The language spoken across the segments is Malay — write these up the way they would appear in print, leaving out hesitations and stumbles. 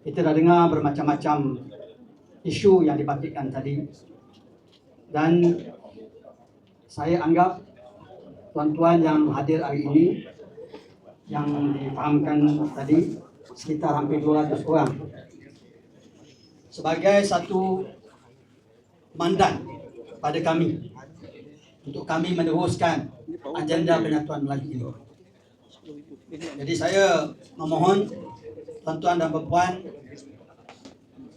Kita dah dengar bermacam-macam isu yang dibatikkan tadi, dan saya anggap tuan-tuan yang hadir hari ini yang difahamkan tadi sekitar hampir 200 orang sebagai satu mandat pada kami untuk kami meneruskan agenda Penyatuan Melayu ini. Jadi saya memohon tuan-tuan dan puan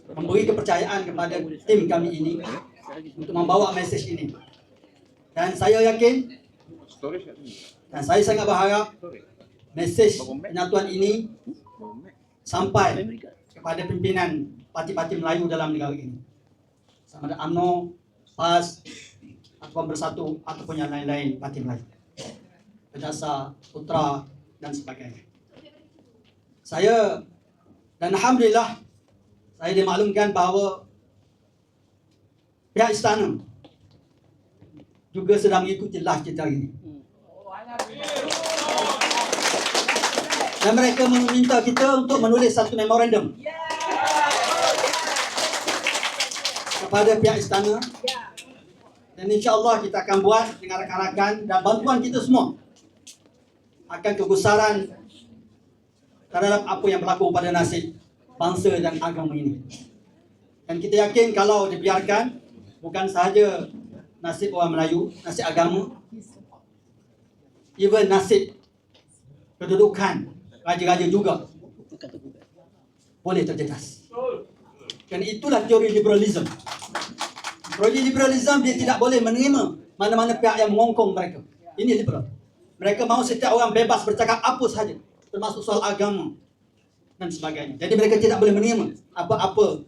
memberi kepercayaan kepada tim kami ini untuk membawa mesej ini. Dan saya yakin dan saya sangat berharap mesej penyatuan ini sampai kepada pimpinan parti-parti Melayu dalam negara ini. Sama ada UMNO, PAS, ataupun Bersatu, ataupun yang lain-lain parti Melayu. Berdasar, Putra, dan sebagainya. Saya, dan Alhamdulillah, saya dimaklumkan bahawa pihak istana juga sedang mengikuti live kita ini. Dan mereka meminta kita untuk menulis satu memorandum kepada pihak istana. Dan insya-Allah kita akan buat dengan rakan-rakan dan bantuan kita semua akan kegusaran terhadap apa yang berlaku pada nasib bangsa dan agama ini. Dan kita yakin kalau dibiarkan, bukan sahaja nasib orang Melayu, nasib agama, even nasib kedudukan raja-raja juga boleh terjejas. Dan itulah teori liberalisme. Teori liberalisme, dia tidak boleh menerima mana-mana pihak yang mengongkong mereka. Ini liberal. Mereka mahu setiap orang bebas bercakap apa sahaja, termasuk soal agama dan sebagainya. Jadi mereka tidak boleh menerima apa-apa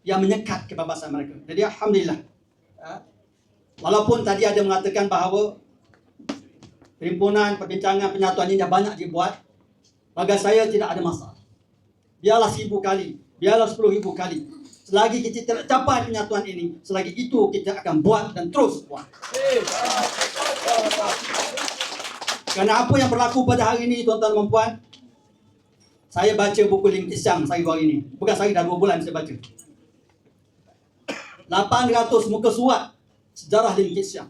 yang menyekat kebebasan mereka. Jadi Alhamdulillah, walaupun tadi ada mengatakan bahawa perhimpunan perbincangan penyatuan ini dah banyak dibuat, bagi saya tidak ada masalah. Biarlah 1000 kali, biarlah 10,000 kali. Selagi kita tidak capai penyatuan ini, selagi itu kita akan buat dan terus buat. Kerana apa yang berlaku pada hari ini, tuan-tuan dan puan, saya baca buku Lim Kit Siang saya hari ini. Bukan saya, dah 2 bulan saya baca. 800 muka surat sejarah Lim Kit Siang.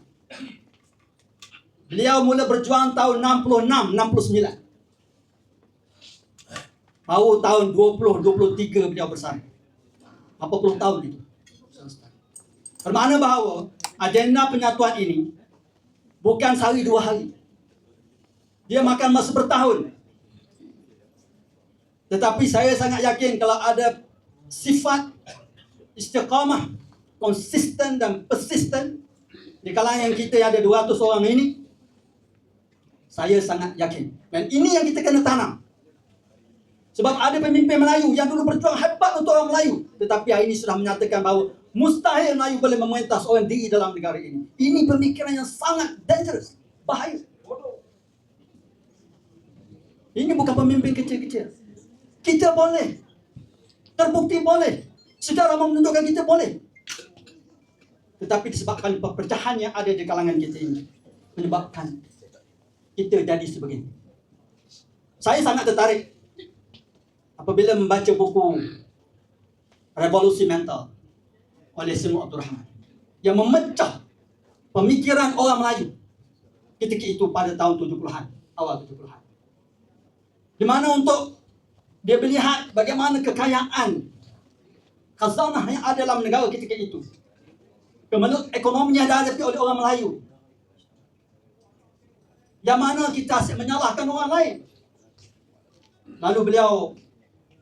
Beliau mula berjuang tahun 66, 69. Baru tahun 20, 23 beliau bersama. Berapa puluh tahun itu. Bermakna bahawa agenda penyatuan ini bukan sehari 2 hari. Dia makan masa bertahun. Tetapi saya sangat yakin kalau ada sifat istiqamah, konsisten dan persisten di kalangan kita yang ada 200 orang ini, saya sangat yakin. Dan ini yang kita kena tanam. Sebab ada pemimpin Melayu yang dulu berjuang hebat untuk orang Melayu, tetapi hari ini sudah menyatakan bahawa mustahil Melayu boleh memerintah seorang diri dalam negara ini. Ini pemikiran yang sangat dangerous, bahaya. Ini bukan pemimpin kecil-kecil. Kita boleh. Terbukti boleh. Sejarah menunjukkan kita boleh. Tetapi disebabkan perpecahan yang ada di kalangan kita ini, menyebabkan kita jadi sebegini. Saya sangat tertarik apabila membaca buku Revolusi Mental oleh Semua Abdul Rahman yang memecah pemikiran orang Melayu ketika itu pada tahun 70-an, awal 70-an. Di mana untuk dia melihat bagaimana kekayaan khazanah yang ada dalam negara ketika itu, kemelut ekonominya dihadapi oleh orang Melayu, yang mana kita asyik menyalahkan orang lain. Lalu beliau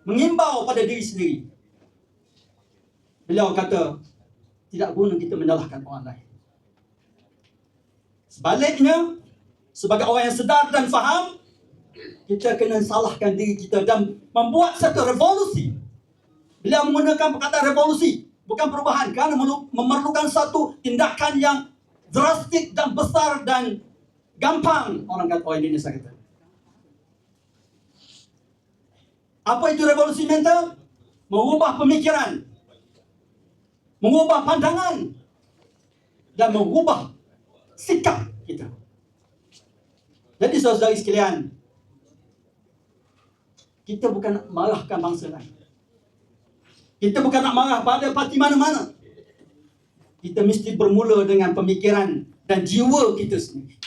mengimbau pada diri sendiri. Beliau kata, tidak guna kita menyalahkan orang lain. Sebaliknya, sebagai orang yang sedar dan faham, kita kena salahkan diri kita dan membuat satu revolusi. Beliau menggunakan perkataan revolusi, bukan perubahan, kerana memerlukan satu tindakan yang drastik dan besar dan gampang. Orang Indonesia kata. Apa itu revolusi mental? Mengubah pemikiran, mengubah pandangan, dan mengubah sikap kita. Jadi saudara-saudari sekalian, kita bukan marahkan bangsa lain. Kita bukan nak marah pada parti mana-mana. Kita mesti bermula dengan pemikiran dan jiwa kita sendiri.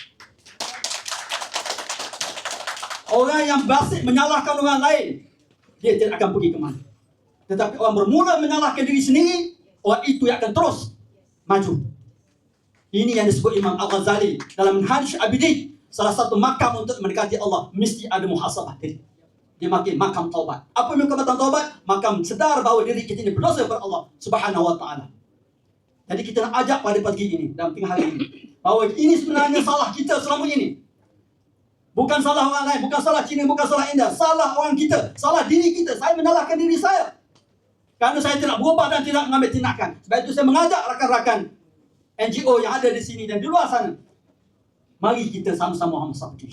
Orang yang basik menyalahkan orang lain, dia tidak akan pergi ke mana. Tetapi orang bermula menyalahkan diri sendiri, orang itu yang akan terus maju. Ini yang disebut Imam Al-Ghazali dalam Minhaj Abidin. Salah satu makam untuk mendekati Allah mesti ada muhasabah diri. Dia makin makam taubat. Apa makam taubat? Makam sedar bahawa diri kita ini berdosa kepada Allah Subhanahu wa taala. Jadi kita nak ajak pada pagi ini, dalam tengah hari ini, bahawa ini sebenarnya salah kita selama ini. Bukan salah orang lain, bukan salah Cina, bukan salah India. Salah orang kita, salah diri kita. Saya menyalahkan diri saya. Kerana saya tidak berubah dan tidak mengambil tindakan. Sebab itu saya mengajak rakan-rakan NGO yang ada di sini dan di luar sana. Mari kita sama-sama bersatu.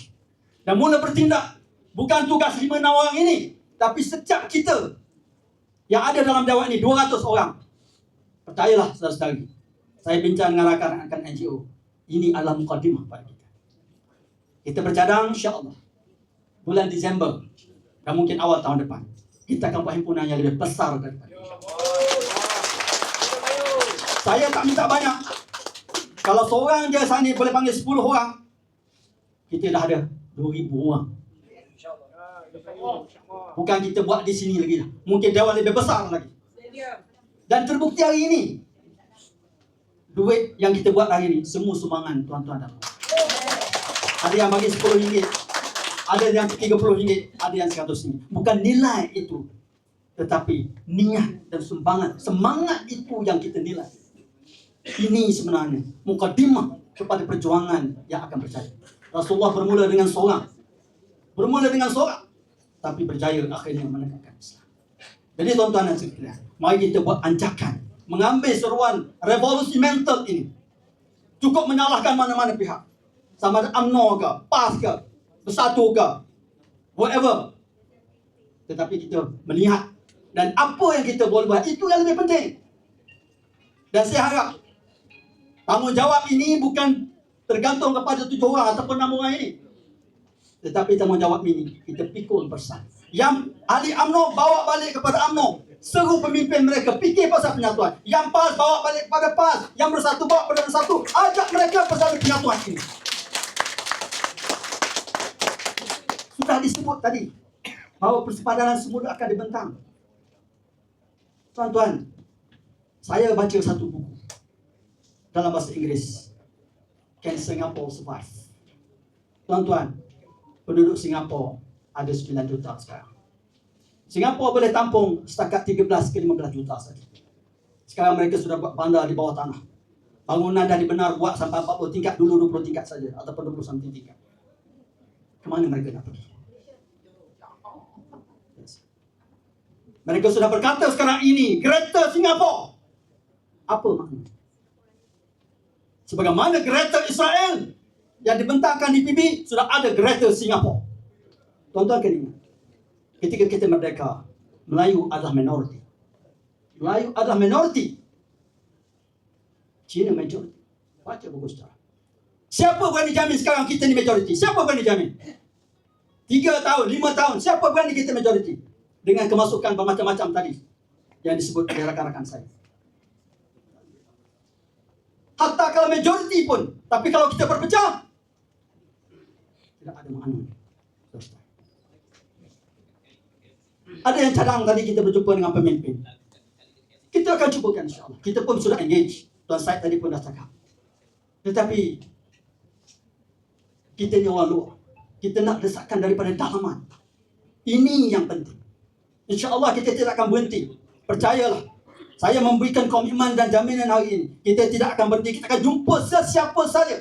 Dan mula bertindak. Bukan tugas 5-6 orang ini. Tapi setiap kita yang ada dalam Dawat ini, 200 orang. Percayalah saudara-saudari. Saya bincang dengan rakan-rakan NGO. Ini adalah mukadimah pada kita. Kita bercadang insya-Allah bulan Disember dan mungkin awal tahun depan kita akan buat himpunan yang lebih besar daripada ini. Saya tak minta banyak. Kalau seorang je sana boleh panggil 10 orang, kita dah ada 2,000 orang. Bukan kita buat di sini lagi dah. Mungkin Dewan lebih besar lagi. Dan terbukti hari ini, duit yang kita buat hari ini semua sumbangan tuan-tuan dan puan. Ada yang bagi RM10, ada yang RM30, ada yang RM100. Bukan nilai itu, tetapi niat dan sumbangan, semangat itu yang kita nilai. Ini sebenarnya mukadimah kepada perjuangan yang akan berjaya. Rasulullah bermula dengan seorang, tapi berjaya akhirnya menegakkan Islam. Jadi tuan-tuan dan sekalian, mari kita buat ancakan, mengambil seruan revolusi mental ini. Cukup menyalahkan mana-mana pihak. Sama ada UMNO ke, PAS ke, Bersatu ke, whatever. Tetapi kita melihat dan apa yang kita boleh buat, itu yang lebih penting. Dan saya harap tanggungjawab ini bukan tergantung kepada 7 orang ataupun 6 orang ini. Tetapi tanggungjawab ini kita pikul bersama. Yang ahli UMNO bawa balik kepada UMNO. Seru pemimpin mereka fikir pasal penyatuan. Yang PAS bawa balik kepada PAS. Yang Bersatu bawa kepada Bersatu. Ajak mereka pasal penyatuan ini. Sudah disebut tadi bahawa persepadanan semula akan dibentang. Tuan-tuan, saya baca satu buku dalam bahasa Inggeris, Can Singapore Survive? Tuan-tuan, penduduk Singapura ada 9 juta sekarang. Singapura boleh tampung setakat 13 ke 15 juta saja. Sekarang mereka sudah buat bandar di bawah tanah. Bangunan dah dibenar buat sampai 40 tingkat, dulu 20 tingkat saja ataupun 20 something tingkat. Kemana mereka nak pergi? Mereka sudah berkata sekarang ini, Greater Singapore. Apa makna? Sebagaimana Greater Israel yang dibentangkan di PB, sudah ada Greater Singapore. Tuan-tuan kena ingat, ketika kita merdeka, Melayu adalah minoriti. Melayu adalah minoriti. Cina majoriti. Baca buku sejarah. Siapa berani jamin sekarang kita ni majoriti? Siapa berani jamin? 3 tahun, 5 tahun, siapa berani kita majoriti? Dengan kemasukan bermacam-macam tadi yang disebut oleh rakan-rakan saya. Hatta kalau majoriti pun, tapi kalau kita berpecah, tidak ada makna. Ada yang cadang tadi kita berjumpa dengan pemimpin. Kita akan cubakan insya-Allah. Kita pun sudah engage. Tuan Syed tadi pun dah cakap. Tetapi kita ni orang luar. Kita nak desakan daripada dalaman. Ini yang penting. InsyaAllah kita tidak akan berhenti. Percayalah. Saya memberikan komitmen dan jaminan hari ini. Kita tidak akan berhenti. Kita akan jumpa sesiapa saja.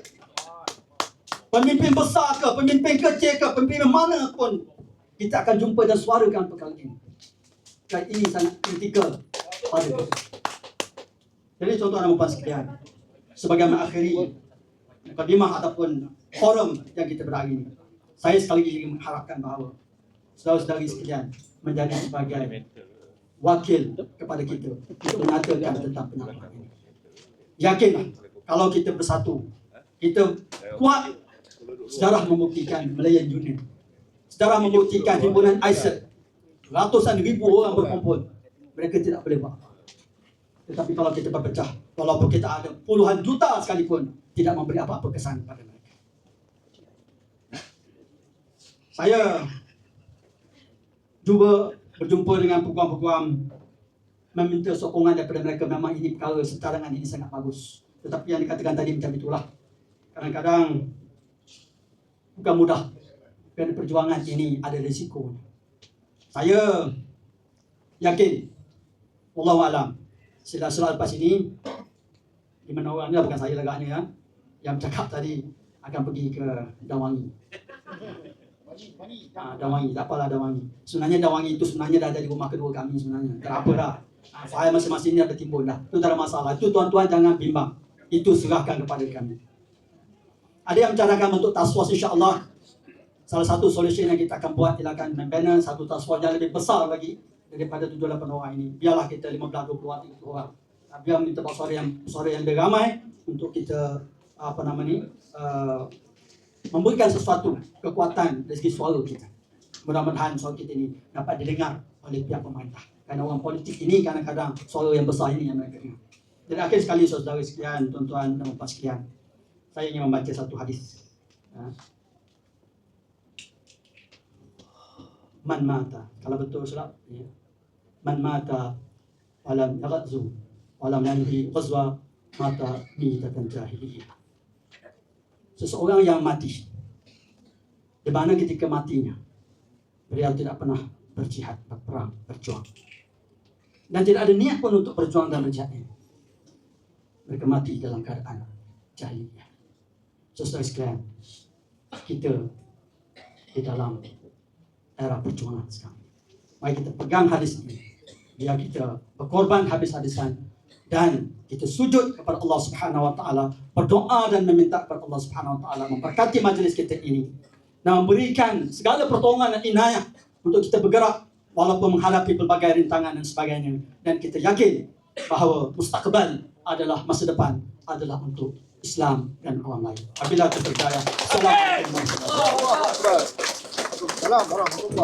Pemimpin besar ke, pemimpin kecil ke, pemimpin mana pun. Kita akan jumpa dan suarakan perkara ini. Dan ini sangat kritikal pada kita. Jadi tuan-tuan dan puan sekalian, sebagai mengakhiri mukadimah ataupun forum yang kita berada ini, saya sekali lagi mengharapkan bahawa saudara-saudari sekalian menjadi sebagai wakil kepada kita untuk mengatakan tentang pendapat ini. Yakinlah, kalau kita bersatu, kita kuat. Sejarah membuktikan Malayan Union, sejarah membuktikan himpunan ISET, ratusan ribu orang berkumpul mereka tidak boleh buat apa. Tetapi kalau kita berpecah, walaupun kita ada puluhan juta sekalipun, tidak memberi apa-apa kesan pada mereka. Saya juga berjumpa dengan peguam-peguam, meminta sokongan daripada mereka. Memang ini perkara secarangan ini sangat bagus. Tetapi yang dikatakan tadi macam itulah. Kadang-kadang bukan mudah. Kerana perjuangan ini ada risiko. Saya yakin, wallahu alam, sila-sila lepas ini, di mana orangnya bukan saya agaknya ya, yang cakap tadi akan pergi ke Dawangi. Dawangi, tak apalah Dawangi. Sebenarnya Dawangi itu sebenarnya dah jadi rumah kedua kami sebenarnya. Kenapa dah? Saya masing-masing ini ada timbul dah. Itu tak ada masalah. Itu tuan-tuan jangan bimbang. Itu serahkan kepada kami. Ada yang mencarakan untuk taswas, insya-Allah. Salah satu solusi yang kita akan buat ialah akan membina satu taswas yang lebih besar lagi daripada 7-8 orang ini. Biarlah kita 15, 20, 30 orang. Biar minta suara yang lebih ramai untuk kita memberikan sesuatu kekuatan dari segi suara kita. Mudah-mudahan suara kita ini dapat didengar oleh pihak pemerintah. Kerana orang politik ini kadang-kadang suara yang besar ini yang mereka dengar. Dan akhir sekali saudara sekalian, tuan-tuan dan puan sekalian, saya ingin membaca satu hadis. Man mata, kalau betul silap ya. Man mata walam yaghzu walam yanhi ghazwa mata mitatan jahiliyah. Seseorang yang mati, di mana ketika matinya beliau tidak pernah berjihad, berperang, berjuang, dan tidak ada niat pun untuk berjuang dan berjihad ini. Mereka mati dalam keadaan jahiliyah. Saudara sekalian, kita di dalam era perjuangan sekarang. Mari kita pegang hadis ini. Biar kita berkorban habis-habisan dan kita sujud kepada Allah Subhanahu wa taala, berdoa dan meminta kepada Allah Subhanahu wa taala memberkati majlis kita ini dan memberikan segala pertolongan dan inayah untuk kita bergerak walaupun menghadapi pelbagai rintangan dan sebagainya, dan kita yakin bahawa mustakbal adalah masa depan adalah untuk Islam dan orang lain. Apabila kita percaya. Assalamualaikum warahmatullahi wabarakatuh.